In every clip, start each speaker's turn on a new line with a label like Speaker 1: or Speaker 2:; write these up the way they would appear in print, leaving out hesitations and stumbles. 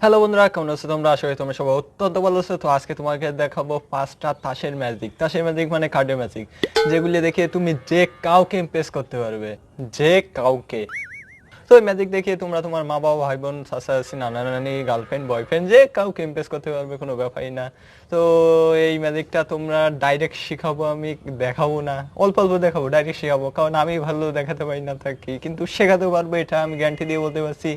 Speaker 1: Hello বন্ধুরা, কেমন আছো তোমরা? আশা করি তোমরা সবাই অত্যন্ত ভালো আছো। তো আজকে তোমাকে দেখাবো 5টা তাসের ম্যাজিক। তাসের ম্যাজিক মানে কার্ডের ম্যাজিক, যেগুলি দেখে তুমি যে কাউকে ইমপ্রেস করতে পারবে, যে কাউকে। তো এই ম্যাজিক দেখে তোমরা তোমার মা বাবা, ভাই বোন, চাচা চাচী, নানা নানি, গার্লফ্রেন্ড, বয়ফ্রেন্ড, যে কাউকে ইমপ্রেস করতে পারবে, কোনো ব্যাপারই না। তো এই ম্যাজিকটা তোমরা ডাইরেক্ট শিখাবো, আমি দেখাবো না, অল্প অল্প দেখাবো, ডাইরেক্ট শিখাবো, কারণ আমি ভালো দেখাতে পারি না থাকি, কিন্তু শেখাতে পারবো, এটা আমি গ্যারান্টি দিয়ে বলতে পারছি।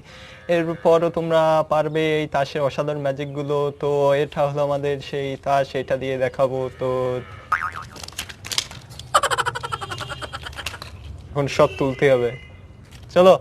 Speaker 1: এরপরও তোমরা পারবে এই তাসের অসাধারণ ম্যাজিকগুলো। তো এটা হলো আমাদের সেই তাস, এটা দিয়ে দেখাবো। তো এখন সব তুলতে হবে, চলো।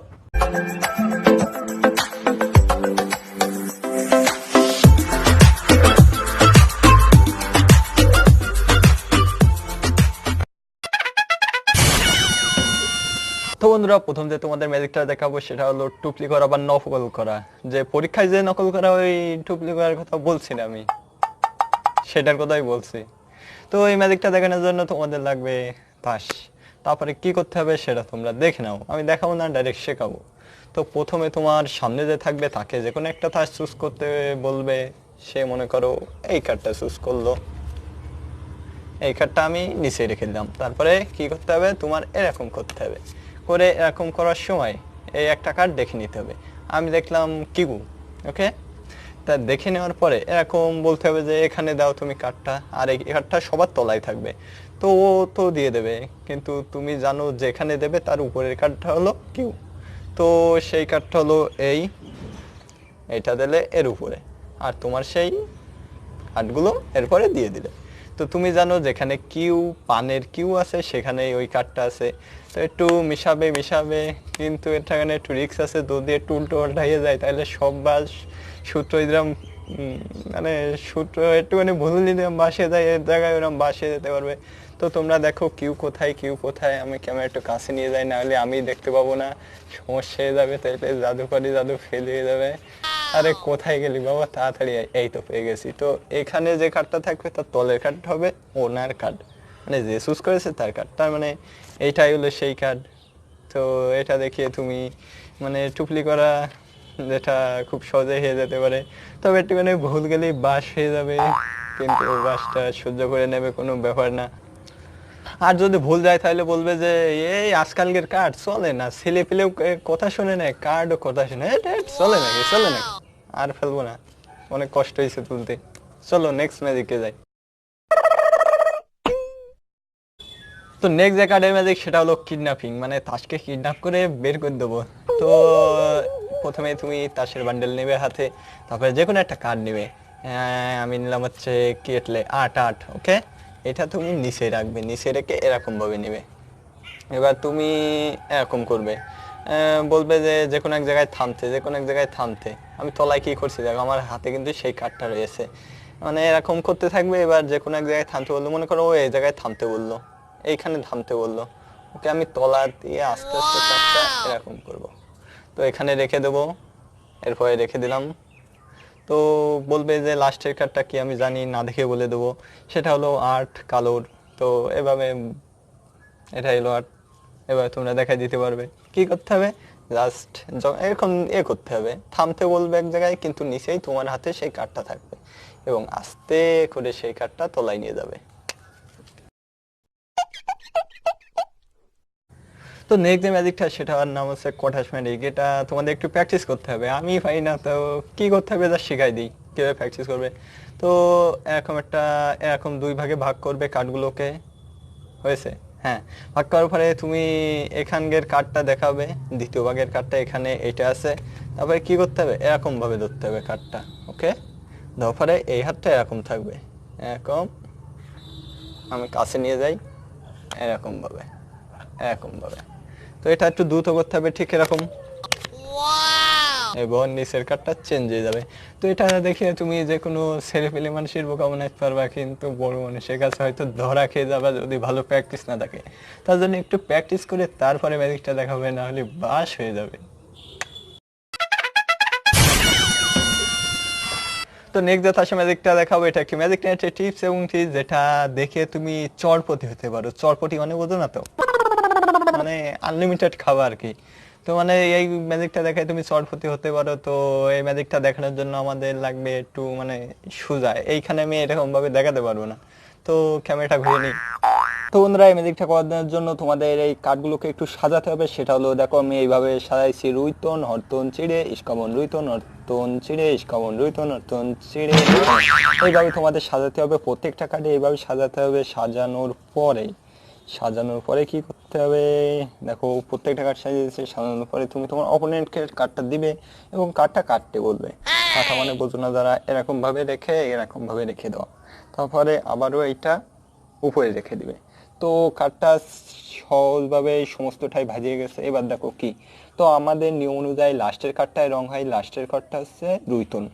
Speaker 1: তো বন্ধুরা, প্রথম যে তোমাদের ম্যাজিকটা দেখাবো সেটা হলো টুপলি করা বা নকল করা। যে পরীক্ষায় যে নকল করা, ওই টুপলি করার কথা বলছি না আমি, সেটার কথাই বলছি। তো এই ম্যাজিকটা দেখানোর জন্য তোমাদের লাগবে তাস। তারপরে কি করতে হবে সেটা তোমরা দেখে নাও, আমি দেখাবো না, ডাইরেক্ট শেখাবো। তো প্রথমে তোমার সামনে যে থাকবে তাকে যে কোনো একটা তাস চুজ করতে বলবে। সে মনে করো এই কার্ডটা চুজ করলো, এই কার্ডটা আমি নিচে রেখে দিলাম। তারপরে কি করতে হবে, তোমার এরকম করতে হবে। করে এরকম করার সময় এই একটা কার্ড দেখে নিতে হবে। আমি দেখলাম কিউ, ওকে। তা দেখে নেওয়ার পরে এরকম বলতে হবে যে এখানে দাও তুমি কার্ডটা, আর এই কার্ডটা সবার তলায় থাকবে। তো ও তো দিয়ে দেবে, কিন্তু তুমি জানো যেখানে দেবে তার উপরের কার্ডটা হলো কিউ। তো সেই কার্ডটা হলো এইটা দিলে এর উপরে, আর তোমার সেই কার্ডগুলো এরপরে দিয়ে দিলে। তো তুমি জানো যেখানে কিউ, পানের কিউ আছে, সেখানে ওই কার্ডটা আছে। তো একটু মিশাবে মিশাবে, কিন্তু এখানে একটু রিক্স আছে, যদি একটু উল্টো পাল্টাইয়ে যায় তাহলে সব বাস সূত্র এরকম, মানে সূত্র একটুখানি ভুল দিলাম বাসে যায়, এর জায়গায় ওরকম বাসে যেতে পারবে। তো তোমরা দেখো কিউ কোথায়, কিউ কোথায়। আমি ক্যামেরা একটু কাছে নিয়ে যাই, নাহলে আমি দেখতে পাবো না, সমস্যা হয়ে যাবে, তাহলে জাদু ফেল হয়ে যাবে। আরে কোথায় গেলি বাবা, তাড়াতাড়ি এই তো পেয়ে গেছি। তো এখানে যে কার্ডটা থাকবে তার তলের কার্ড হবে ওনার কার্ড, মানে যে চুজ করেছে তার কার্ড, তার মানে এইটাই হলো সেই কার্ড। তো এটা দেখিয়ে তুমি মানে টুপলি করা যেটা খুব সহজে হয়ে যেতে পারে। তবে একটুখানি ভুল গেলেই বাস হয়ে যাবে, কিন্তু বাসটা সহ্য করে নেবে, কোনো ব্যাপার না। আর যদি ভুল যায় তাহলে বলবে যে এই আজকালকের কার্ড চলে না, ছেলে পেলেও কথা শুনে নেয়, কার্ডও কথা শুনে, চলে নাকি, চলে নাকি। আর ফেলবো না, অনেক কষ্ট হয়েছে তুলতে। চলো নেক্সট ম্যাজিকে যাই। তো নেক্সট যে কার্ডের ম্যাজিক সেটা হলো কিডন্যাপিং, মানে তাসকে কিডন্যাপ করে বের করে দেবো। তো প্রথমে তুমি তাসের বান্ডেল নেবে হাতে, তারপরে যে কোনো একটা কার্ড নেবে। আমি নিলাম হচ্ছে কেটলে 8 8, ওকে। এটা তুমি নিচে রাখবে, নিচে রেখে এরকম ভাবে নেবে। এবার তুমি এরকম করবে, বলবে যে যে কোনো এক জায়গায় থামতে, যে কোনো এক জায়গায় থামতে। আমি তলায় কি করছি দেখো, আমার হাতে কিন্তু সেই কার্ডটা রয়েছে, মানে এরকম করতে থাকবে। এবার যে কোনো এক জায়গায় থামতে বললো, মনে করো ও এই জায়গায় থামতে বললো, এইখানে থামতে বললো, ওকে আমি তলা দিয়ে আস্তে আস্তে কার্ডটা এরকম করব। তো এখানে রেখে দেবো, এরপরে রেখে দিলাম। তো বলবে যে লাস্টের কার্ডটা কি, আমি জানি না, দেখে বলে দেবো। সেটা হলো 8 কালোর। তো এভাবে, এটা হলো 8। এবার তোমরা দেখাই দিতে পারবে কি করতে হবে। জাস্ট এরকম করতে হবে, থামতে বলবে এক জায়গায়, কিন্তু নিচেই তোমার হাতে সেই কার্ডটা থাকবে, এবং আস্তে করে সেই কার্ডটা তলায় নিয়ে যাবে। তো নেক্সট যে ম্যাজিকটা সেটার নাম হচ্ছে কটাস ম্যাজিক। এটা তোমাদের একটু প্র্যাকটিস করতে হবে, আমি পাই না। তো কি করতে হবে, যা শিখাই দিই কীভাবে প্র্যাকটিস করবে। তো এরকম 2 ভাগে ভাগ করবে কার্ডগুলোকে, হয়েছে? হ্যাঁ, ভাগ করার পরে তুমি এখানকার কার্ডটা দেখাবে, দ্বিতীয় ভাগের কার্ডটা এখানে এটা আছে। তারপরে কি করতে হবে, এরকম ভাবে ধরতে হবে কার্ডটা, ওকে। ধরার পরে এই হাতটা এরকম থাকবে, এরকম। আমি কাছে নিয়ে যাই, এরকম ভাবে, এরকম ভাবে। তো এটা একটু দ্রুত করতে হবে, ঠিক এরকম, এবং নিচের কার্ডটা চেঞ্জ হয়ে যাবে। তো এটা দেখে তুমি যে কোনো ছেলে পেলে মানুষের বোকা বানাতে পারবা, কিন্তু বড় মানুষের কাছে হয়তো ধরা খেয়ে যাবা যদি ভালো প্র্যাকটিস না থাকে। তার জন্য একটু প্র্যাকটিস করে তারপরে ম্যাজিকটা দেখাবে, না হলে বাস হয়ে যাবে। তো নেক্সট যে তাসে ম্যাজিকটা দেখাবো, এটা কি ম্যাজিকটা, একটা টিপস এবং ট্রিক্স যেটা দেখে তুমি চরপতি হতে পারো। চরপতি মানে বোঝো না তো, মানে আনলিমিটেড খাবার আর কি। তো তো মানে এই ম্যাজিকটা দেখায় তুমি চটপটি হতে পারো। তো এই ম্যাজিকটা দেখানোর জন্য আমাদের লাগবে একটু মানে সোজা, এইখানে আমি এরকম ভাবে দেখাতে পারবো না। তো ক্যামেরাটা ঘুরে নিই। তো বন্ধুরা এই ম্যাজিকটা করার জন্য তোমাদের এই কার্ডগুলোকে একটু সাজাতে হবে। সেটা হলো দেখো আমি এইভাবে সাজাইছি, রুইতন হরতন চিড়ে ইস্কাবন রুইতন হরতন চিড়ে ইস্কাবন রুইতন হরতন চিড়ে। এইভাবে তোমাদের সাজাতে হবে প্রত্যেকটা কার্ডে, এইভাবে সাজাতে হবে। সাজানোর পরে কি করতে হবে দেখো, প্রত্যেকটা কার্ড সাজিয়েছে। সাজানোর পরে তুমি তোমার অপোনেন্টকে কার্ডটা দিবে এবং কার্ডটা কাটতে বলবে। কাটা মানে বোঝো না যারা, এরকম ভাবে রেখে দাও। তারপরে আবারও এইটা উপরে রেখে দিবে। তো কার্ডটা সহজভাবে সমস্তটাই ভাজিয়ে গেছে। এবার দেখো কি, তো আমাদের নিয়ম অনুযায়ী লাস্টের কার্ডটায় রং হয়, লাস্টের কার্ডটা হচ্ছে রুইতন।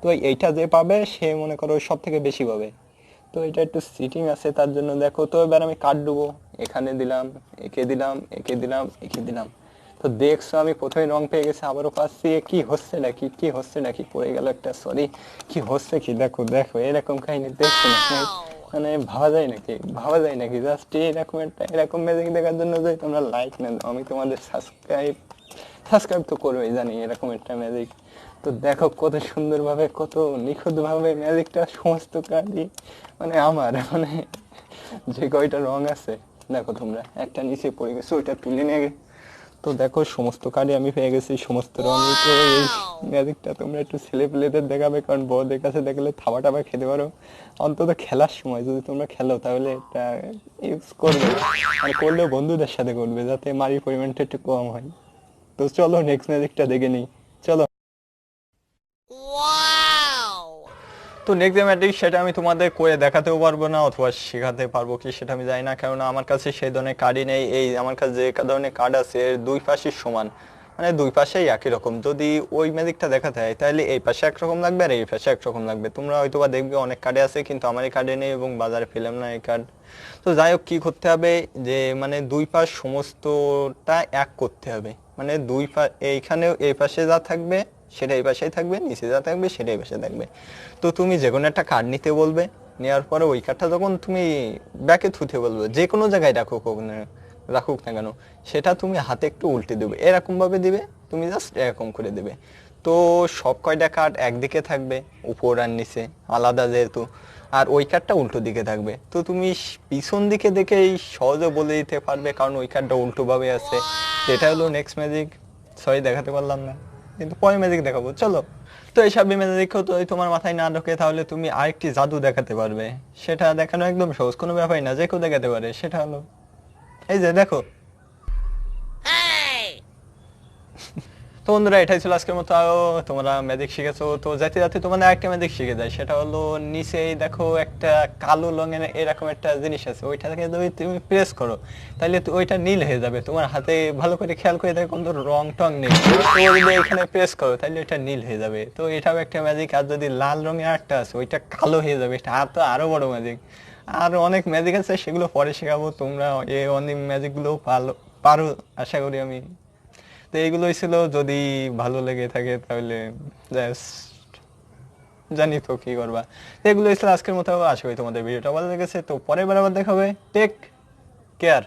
Speaker 1: তো এইটা যে পাবে সে মনে করো সব থেকে বেশি পাবে। তো এটা একটু সিটিং আছে তার জন্য দেখো। তো এবার আমি কার্ড দেবো, এখানে দিলাম, একে দিলাম, একে দিলাম, একে দিলাম। তো দেখছো আমি প্রথমে রং পেয়ে গেছি, আবারও পাচ্ছি। কি হচ্ছে নাকি পড়ে গেল একটা, সরি। কি হচ্ছে কি দেখো দেখো, এরকম কাহিনী দেখছো নাকি? মানে ভাবা যায় নাকি জাস্ট এরকম ম্যাজিক দেখার জন্য যে তোমরা লাইক না দাও, আমি তোমাদের সাবস্ক্রাইব তো করবেই জানি, এরকম একটা ম্যাজিক। তো দেখো কত সুন্দরভাবে, কত নিখুঁতভাবে ম্যাজিকটা সমস্ত কাজই মানে আমার মানে যে কয়টা রং আছে দেখো তোমরা, একটা নিচে পড়ে গেছে ওইটা তুলে নিয়ে গে। তো দেখো সমস্ত কার্ডই আমি পেয়ে গেছি, সমস্ত রঙই। তো এই ম্যাজিকটা তোমরা একটু ছেলে পেলেদের দেখাবে, কারণ বড়দের কাছে দেখলে থাবা টাবা খেতে পারো। অন্তত খেলার সময় যদি তোমরা খেলো তাহলে এটা ইউজ করবে, আর করলেও বন্ধুদের সাথে করবে যাতে মারির পরিমাণটা একটু কম হয়। তো চলো নেক্সট ম্যাজিকটা দেখে নিই, চলো। তো নেক্সট যে ম্যাজিক সেটা আমি তোমাদের করে দেখাতেও পারবো না, অথবা শেখাতে পারবো কি সেটা আমি জানি না, কারণ আমার কাছে সেই ধরনের কার্ডই নেই। এই আমার কাছে যে ধরনের কার্ড আছে এর দুই পাশই সমান, মানে দুই পাশেই একই রকম। যদি ওই ম্যাজিকটা দেখাতে হয় তাহলে এই পাশে একরকম লাগবে আর এই পাশে একরকম লাগবে। তোমরা হয়তো বা দেখবে অনেক কার্ডে আছে, কিন্তু আমার এই কার্ডে নেই এবং বাজারে পেলাম না এই কার্ড। তো যাই হোক, কি করতে হবে যে মানে দুই পাশ সমস্তটা এক করতে হবে। মানে এইখানেও এই পাশে যা থাকবে সেটা এই পাশেই থাকবে, নিচে যা থাকবে সেটা এই পাশে থাকবে। তো তুমি যে কোনো একটা কার্ড নিতে বলবে, নেওয়ার পরে ওই কার্ডটা যখন তুমি ব্যাকে থুতে বলবে, যে কোনো জায়গায় রাখুক না কেন, সেটা তুমি হাতে একটু উল্টে দেবে, এরকম ভাবে দিবে। তুমি জাস্ট এরকম করে দেবে। তো সব কয়টা কার্ড একদিকে থাকবে, উপর আর নিচে আলাদা যেহেতু, আর ওই কার্ডটা উল্টো দিকে থাকবে। তো তুমি পিছন দিকে দেখেই সহজে বলে দিতে পারবে, কারণ ওই কার্ডটা উল্টো ভাবে আছে। এটা হলো নেক্সট ম্যাজিক। সরি দেখাতে পারলাম না, কিন্তু পরে ম্যাজিক দেখাবো, চলো। তো এইসব ম্যাজিক তো তোমার মাথায় না ঢোকে, তাহলে তুমি আরেকটি জাদু দেখাতে পারবে। সেটা দেখানো একদম সহজ, কোনো ব্যাপারই না, যে কেউ দেখাতে পারে। সেটা হলো এই যে দেখো। তো বন্ধুরা এটাই ছিল আজকের মতো। তোমরা ম্যাজিক শিখেছো, তো যাতে যাতে তোমাদের একটা ম্যাজিক শিখে যায়। সেটা হলো নিচেই দেখো একটা কালো রঙের এরকম একটা জিনিস আছে, ওইটাকে যদি তুমি প্রেস করো তাহলে ওইটা নীল হয়ে যাবে। তোমার হাতে ভালো করে খেয়াল করে দেখো কোনো রং টং নেই, তো যদি এখানে প্রেস করো তাহলে ওইটা নীল হয়ে যাবে। তো এটাও একটা ম্যাজিক। আর যদি লাল রঙের একটা আছে ওইটা কালো হয়ে যাবে, এটা আর তো আরো বড় ম্যাজিক। আর অনেক ম্যাজিক আছে, সেগুলো পরে শেখাবো। তোমরা এই অনেক ম্যাজিকগুলো পারো আশা করি আমি। তো এইগুলোই ছিল, যদি ভালো লেগে থাকে তাহলে জানি তো কি করবা। এগুলোই ছিল আজকের মতো। আশা করি তোমাদের ভিডিওটা ভালো লেগেছে। তো পরের বার আবার দেখা হবে। Take care.